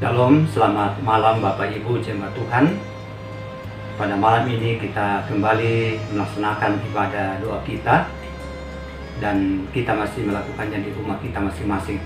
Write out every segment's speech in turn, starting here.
Shalom, selamat malam Bapak Ibu jemaat Tuhan. Pada malam ini kita kembali melaksanakan ibadah doa kita, dan kita masih melakukannya di rumah kita masing-masing.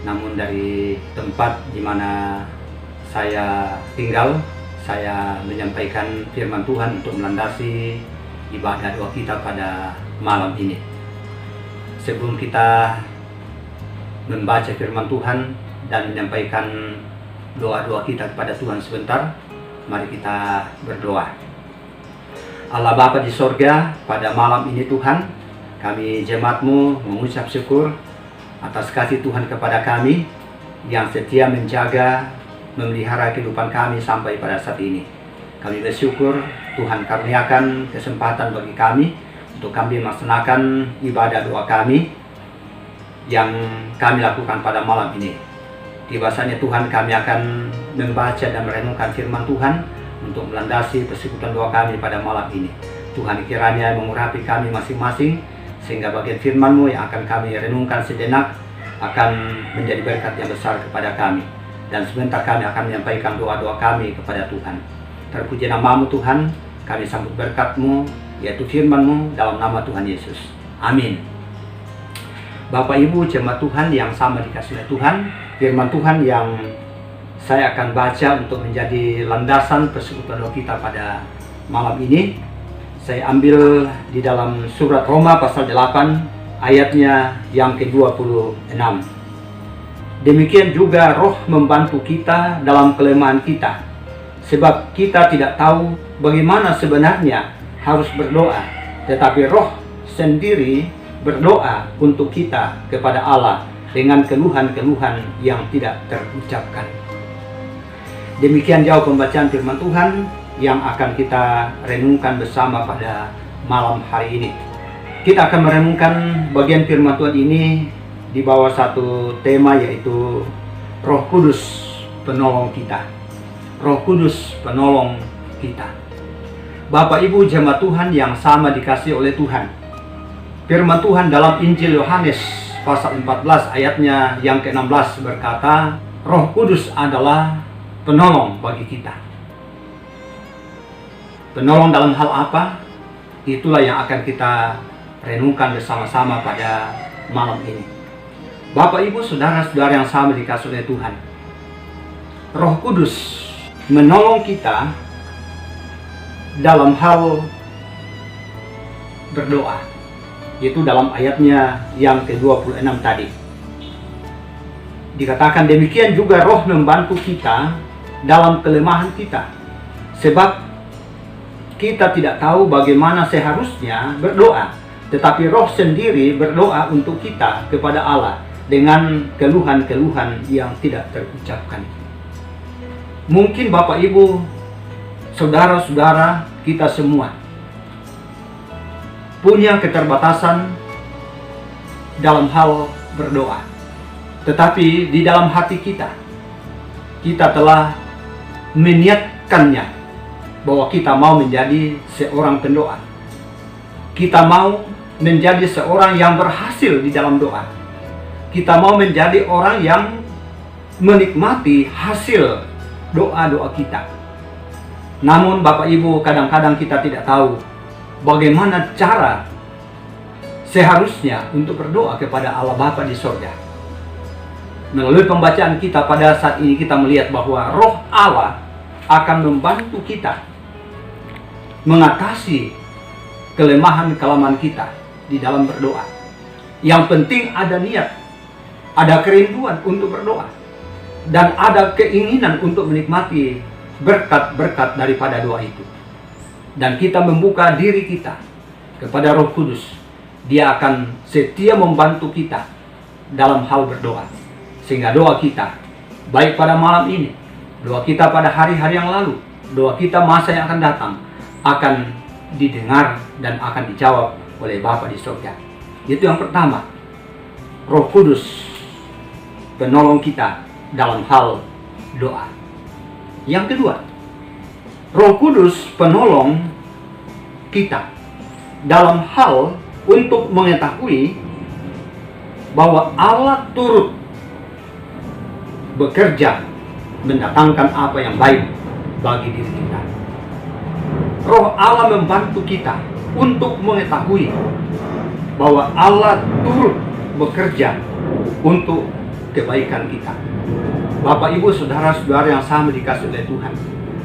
Namun dari tempat di mana saya tinggal, saya menyampaikan firman Tuhan untuk melandasi ibadah doa kita pada malam ini. Sebelum kita membaca firman Tuhan dan menyampaikan doa-doa kita kepada Tuhan sebentar, mari kita berdoa. Allah Bapa di sorga, pada malam ini Tuhan, kami jemaat-Mu mengucap syukur atas kasih Tuhan kepada kami yang setia menjaga, memelihara kehidupan kami sampai pada saat ini. Kami bersyukur Tuhan karuniakan kesempatan bagi kami untuk kami melaksanakan ibadah doa kami yang kami lakukan pada malam ini. Tiba-tiba Tuhan, kami akan membaca dan merenungkan firman Tuhan untuk melandasi persekutuan doa kami pada malam ini. Tuhan kiranya mengurapi kami masing-masing, sehingga bagian firman-Mu yang akan kami renungkan sejenak akan menjadi berkat yang besar kepada kami. Dan sebentar kami akan menyampaikan doa-doa kami kepada Tuhan. Terpuji nama-Mu Tuhan, kami sambut berkat-Mu, yaitu firman-Mu, dalam nama Tuhan Yesus. Amin. Bapak Ibu jemaat Tuhan yang sama dikasihi oleh Tuhan, firman Tuhan yang saya akan baca untuk menjadi landasan persekutuan doa kita pada malam ini, saya ambil di dalam surat Roma pasal 8 ayatnya yang ke-26. Demikian juga Roh membantu kita dalam kelemahan kita, sebab kita tidak tahu bagaimana sebenarnya harus berdoa, tetapi Roh sendiri berdoa untuk kita kepada Allah dengan keluhan-keluhan yang tidak terucapkan. Demikian jauh pembacaan firman Tuhan yang akan kita renungkan bersama pada malam hari ini. Kita akan merenungkan bagian firman Tuhan ini di bawah satu tema, yaitu Roh Kudus penolong kita. Roh Kudus penolong kita. Bapak Ibu jemaat Tuhan yang sama dikasihi oleh Tuhan, firman Tuhan dalam Injil Yohanes pasal 14 ayatnya yang ke-16 berkata, Roh Kudus adalah penolong bagi kita. Penolong dalam hal apa? Itulah yang akan kita renungkan bersama-sama pada malam ini. Bapak Ibu saudara-saudara yang sama dikasihi oleh Tuhan, Roh Kudus menolong kita dalam hal berdoa, yaitu dalam ayatnya yang ke-26 tadi. Dikatakan demikian juga Roh membantu kita dalam kelemahan kita, sebab kita tidak tahu bagaimana seharusnya berdoa, tetapi Roh sendiri berdoa untuk kita kepada Allah dengan keluhan-keluhan yang tidak terucapkan. Mungkin Bapak Ibu, saudara-saudara kita semua punya keterbatasan dalam hal berdoa, tetapi di dalam hati kita telah meniatkannya bahwa kita mau menjadi seorang pendoa. Kita mau menjadi seorang yang berhasil di dalam doa. Kita mau menjadi orang yang menikmati hasil doa-doa kita. Namun Bapak Ibu, kadang-kadang kita tidak tahu bagaimana cara seharusnya untuk berdoa kepada Allah Bapa di sorga. Melalui pembacaan kita pada saat ini, kita melihat bahwa Roh Allah akan membantu kita mengatasi kelemahan-kelemahan kita di dalam berdoa. Yang penting ada niat, ada kerinduan untuk berdoa, dan ada keinginan untuk menikmati berkat-berkat daripada doa itu. Dan kita membuka diri kita kepada Roh Kudus. Dia akan setia membantu kita dalam hal berdoa, sehingga doa kita, baik pada malam ini, doa kita pada hari-hari yang lalu, doa kita masa yang akan datang, akan didengar dan akan dijawab oleh Bapa di surga. Itu yang pertama, Roh Kudus penolong kita dalam hal doa. Yang kedua, Roh Kudus penolong kita dalam hal untuk mengetahui bahwa Allah turut bekerja mendatangkan apa yang baik bagi diri kita. Roh Allah membantu kita untuk mengetahui bahwa Allah turut bekerja untuk kebaikan kita. Bapak, Ibu, saudara-saudara yang sama dikasihi oleh Tuhan,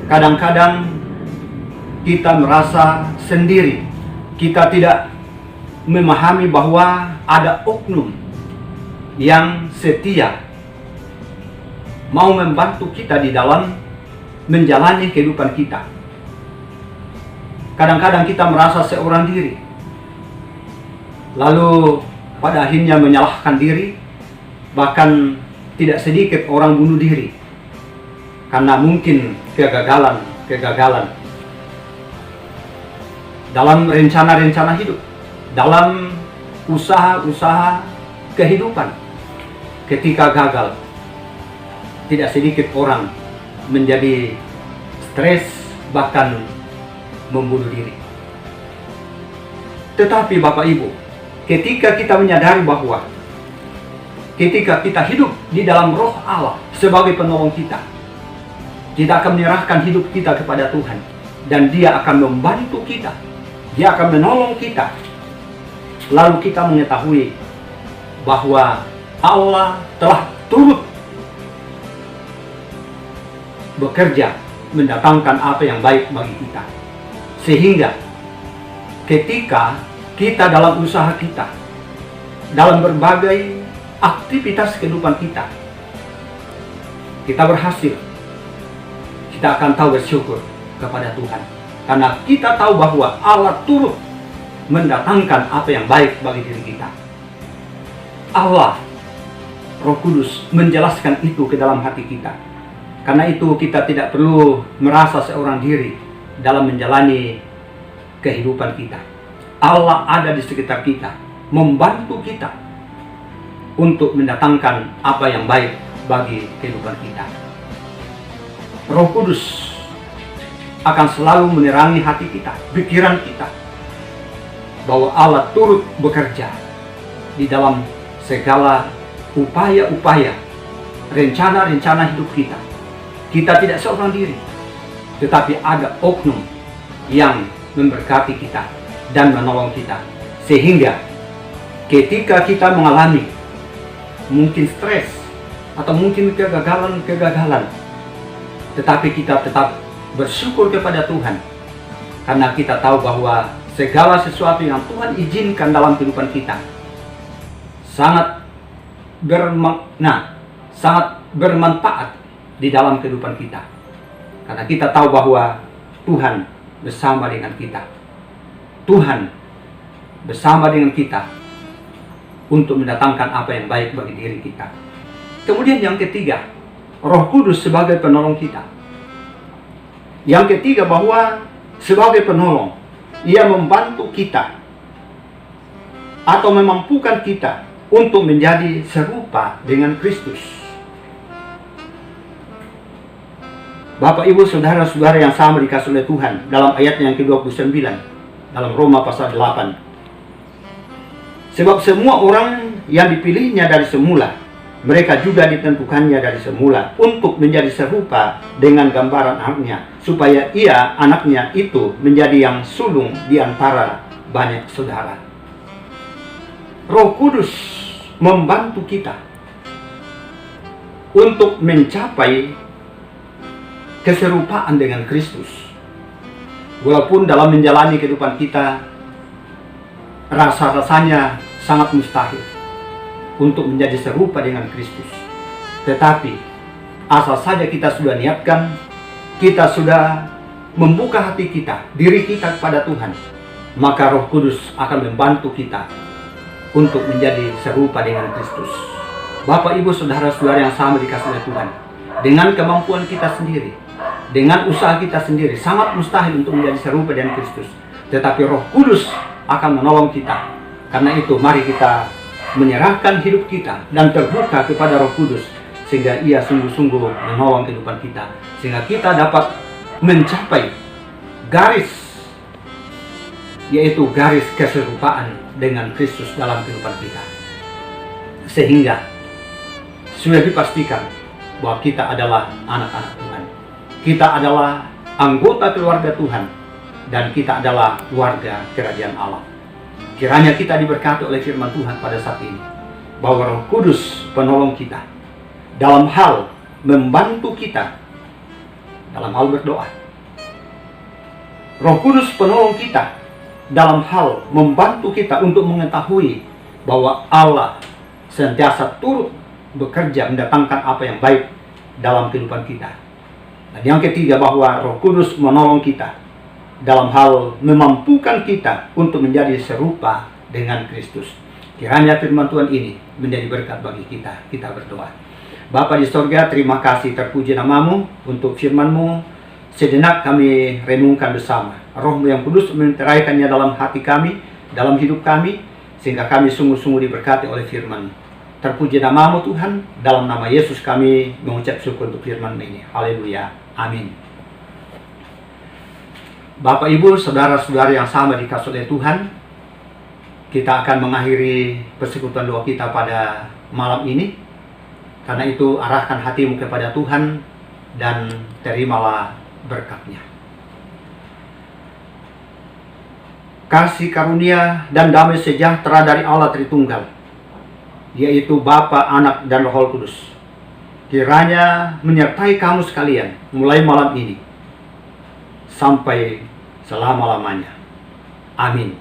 kadang-kadang kita merasa sendiri. Kita tidak memahami bahwa ada oknum yang setia mau membantu kita di dalam menjalani kehidupan kita. Kadang-kadang kita merasa seorang diri, lalu pada akhirnya menyalahkan diri. Bahkan tidak sedikit orang bunuh diri karena mungkin kegagalan dalam rencana-rencana hidup, dalam usaha-usaha kehidupan. Ketika gagal, tidak sedikit orang menjadi stres, bahkan membunuh diri. Tetapi Bapak Ibu, ketika kita menyadari bahwa ketika kita hidup di dalam Roh Allah sebagai penolong kita akan menyerahkan hidup kita kepada Tuhan, dan Dia akan membantu kita, Dia akan menolong kita. Lalu kita mengetahui bahwa Allah telah turut bekerja mendatangkan apa yang baik bagi kita. Sehingga ketika kita dalam usaha kita, dalam berbagai aktivitas kehidupan kita berhasil, kita akan tahu bersyukur kepada Tuhan. Karena kita tahu bahwa Allah turut mendatangkan apa yang baik bagi diri kita. Allah, Roh Kudus menjelaskan itu ke dalam hati kita. Karena itu kita tidak perlu merasa seorang diri dalam menjalani kehidupan kita. Allah ada di sekitar kita, membantu kita untuk mendatangkan apa yang baik bagi kehidupan kita. Roh Kudus akan selalu menerangi hati kita, pikiran kita, bahwa Allah turut bekerja di dalam segala upaya-upaya, rencana-rencana hidup kita. Kita tidak seorang diri, tetapi ada oknum yang memberkati kita dan menolong kita. Sehingga ketika kita mengalami mungkin stres atau mungkin kegagalan, tetapi kita tetap bersyukur kepada Tuhan, karena kita tahu bahwa segala sesuatu yang Tuhan izinkan dalam kehidupan kita sangat bermakna, sangat bermanfaat di dalam kehidupan kita. Karena kita tahu bahwa Tuhan bersama dengan kita. Tuhan bersama dengan kita untuk mendatangkan apa yang baik bagi diri kita. Kemudian yang ketiga, Roh Kudus sebagai penolong kita. Yang ketiga, bahwa sebagai penolong, Ia membantu kita atau memampukan kita untuk menjadi serupa dengan Kristus. Bapak, Ibu, saudara-saudara yang sama dikasihi oleh Tuhan, dalam ayat yang ke-29 dalam Roma pasal 8. Sebab semua orang yang dipilihnya dari semula, mereka juga ditentukannya dari semula untuk menjadi serupa dengan gambaran anaknya, supaya ia, anaknya itu, menjadi yang sulung di antara banyak saudara. Roh Kudus membantu kita untuk mencapai keserupaan dengan Kristus. Walaupun dalam menjalani kehidupan kita rasa-rasanya sangat mustahil untuk menjadi serupa dengan Kristus. Tetapi asal saja kita sudah niatkan, kita sudah membuka hati kita, diri kita kepada Tuhan, maka Roh Kudus akan membantu kita untuk menjadi serupa dengan Kristus. Bapak, Ibu, saudara-saudara yang sama dikasihi oleh Tuhan, dengan kemampuan kita sendiri, dengan usaha kita sendiri, sangat mustahil untuk menjadi serupa dengan Kristus. Tetapi Roh Kudus akan menolong kita. Karena itu mari kita menyerahkan hidup kita dan terbuka kepada Roh Kudus, sehingga Ia sungguh-sungguh menolong kehidupan kita, sehingga kita dapat mencapai garis, yaitu garis keserupaan dengan Kristus dalam kehidupan kita. Sehingga sudah dipastikan bahwa kita adalah anak-anak Tuhan. Kita adalah anggota keluarga Tuhan, dan kita adalah keluarga kerajaan Allah. Kiranya kita diberkati oleh firman Tuhan pada saat ini, bahwa Roh Kudus penolong kita dalam hal membantu kita dalam hal berdoa. Roh Kudus penolong kita dalam hal membantu kita untuk mengetahui bahwa Allah senantiasa turut bekerja mendatangkan apa yang baik dalam kehidupan kita. Dan yang ketiga, bahwa Roh Kudus menolong kita dalam hal memampukan kita untuk menjadi serupa dengan Kristus. Kiranya firman Tuhan ini menjadi berkat bagi kita. Kita berdoa. Bapa di sorga, terima kasih, terpuji namamu untuk firman-Mu. Sejenak kami renungkan bersama. Roh-Mu yang kudus menteraikannya dalam hati kami, dalam hidup kami, sehingga kami sungguh-sungguh diberkati oleh firman. Terpuji namamu Tuhan, dalam nama Yesus kami mengucap syukur untuk firman ini. Haleluya. Amin. Bapak, Ibu, saudara-saudari yang sama dikasihi oleh Tuhan, kita akan mengakhiri persekutuan doa kita pada malam ini. Karena itu, arahkan hatimu kepada Tuhan dan terimalah berkat-Nya. Kasih karunia dan damai sejahtera dari Allah Tritunggal, yaitu Bapa, Anak, dan Roh Kudus, kiranya menyertai kamu sekalian mulai malam ini sampai selama-lamanya. Amin.